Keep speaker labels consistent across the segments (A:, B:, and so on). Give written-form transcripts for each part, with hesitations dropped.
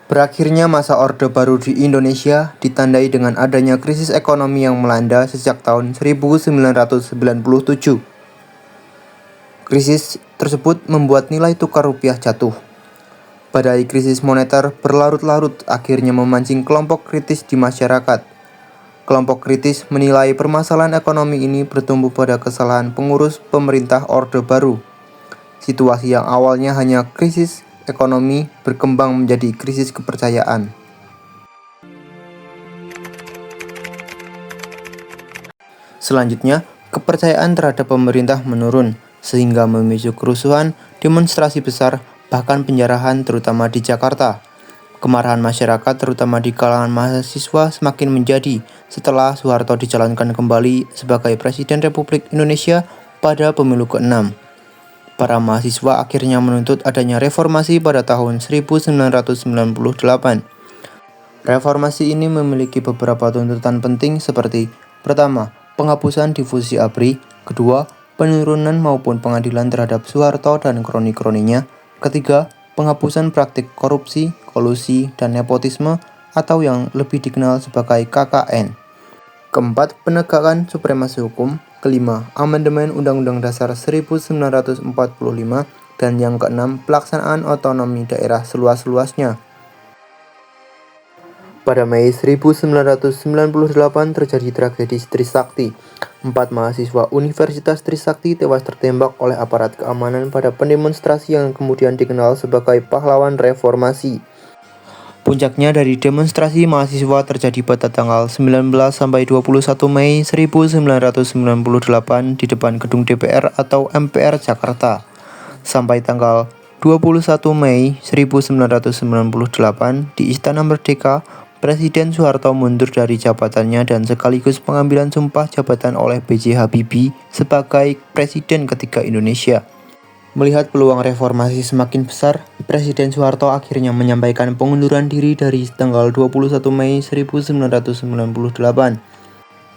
A: Berakhirnya masa Orde Baru di Indonesia ditandai dengan adanya krisis ekonomi yang melanda sejak tahun 1997. Krisis tersebut membuat nilai tukar rupiah jatuh. Badai krisis moneter berlarut-larut akhirnya memancing kelompok kritis di masyarakat. Kelompok kritis menilai permasalahan ekonomi ini bertumbuh pada kesalahan pengurus pemerintah Orde Baru. Situasi yang awalnya hanya krisis ekonomi berkembang menjadi krisis kepercayaan. Selanjutnya, kepercayaan terhadap pemerintah menurun, sehingga memicu kerusuhan, demonstrasi besar, bahkan penjarahan terutama di Jakarta. Kemarahan masyarakat terutama di kalangan mahasiswa semakin menjadi setelah Soeharto dicalonkan kembali sebagai Presiden Republik Indonesia pada pemilu ke-6. Para mahasiswa akhirnya menuntut adanya reformasi pada tahun 1998. Reformasi ini memiliki beberapa tuntutan penting seperti: pertama, penghapusan difusi ABRI; kedua, penurunan maupun pengadilan terhadap Soeharto dan kroni-kroninya; ketiga, penghapusan praktik korupsi, kolusi, dan nepotisme atau yang lebih dikenal sebagai KKN; keempat, penegakan supremasi hukum; kelima, amandemen Undang-Undang Dasar 1945; dan yang keenam, pelaksanaan otonomi daerah seluas-luasnya. Pada Mei 1998 terjadi tragedi Trisakti. 4 mahasiswa Universitas Trisakti tewas tertembak oleh aparat keamanan pada pendemonstrasi yang kemudian dikenal sebagai pahlawan reformasi. Puncaknya dari demonstrasi mahasiswa terjadi pada tanggal 19 sampai 21 Mei 1998 di depan gedung DPR atau MPR Jakarta. Sampai tanggal 21 Mei 1998 di Istana Merdeka, Presiden Soeharto mundur dari jabatannya dan sekaligus pengambilan sumpah jabatan oleh B.J. Habibie sebagai Presiden ketiga Indonesia. Melihat peluang reformasi semakin besar, Presiden Soeharto akhirnya menyampaikan pengunduran diri dari tanggal 21 Mei 1998.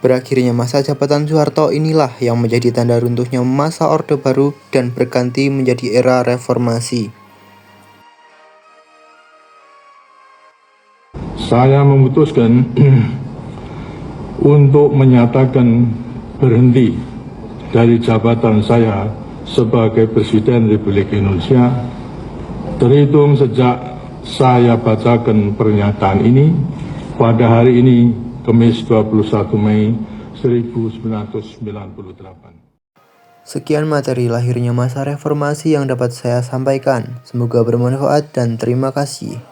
A: Berakhirnya masa jabatan Soeharto inilah yang menjadi tanda runtuhnya masa Orde Baru dan berganti menjadi era reformasi.
B: Saya memutuskan untuk menyatakan berhenti dari jabatan saya sebagai Presiden Republik Indonesia terhitung sejak saya bacakan pernyataan ini pada hari ini, Kamis 21 Mei 1998.
A: Sekian materi lahirnya masa reformasi yang dapat saya sampaikan. Semoga bermanfaat dan terima kasih.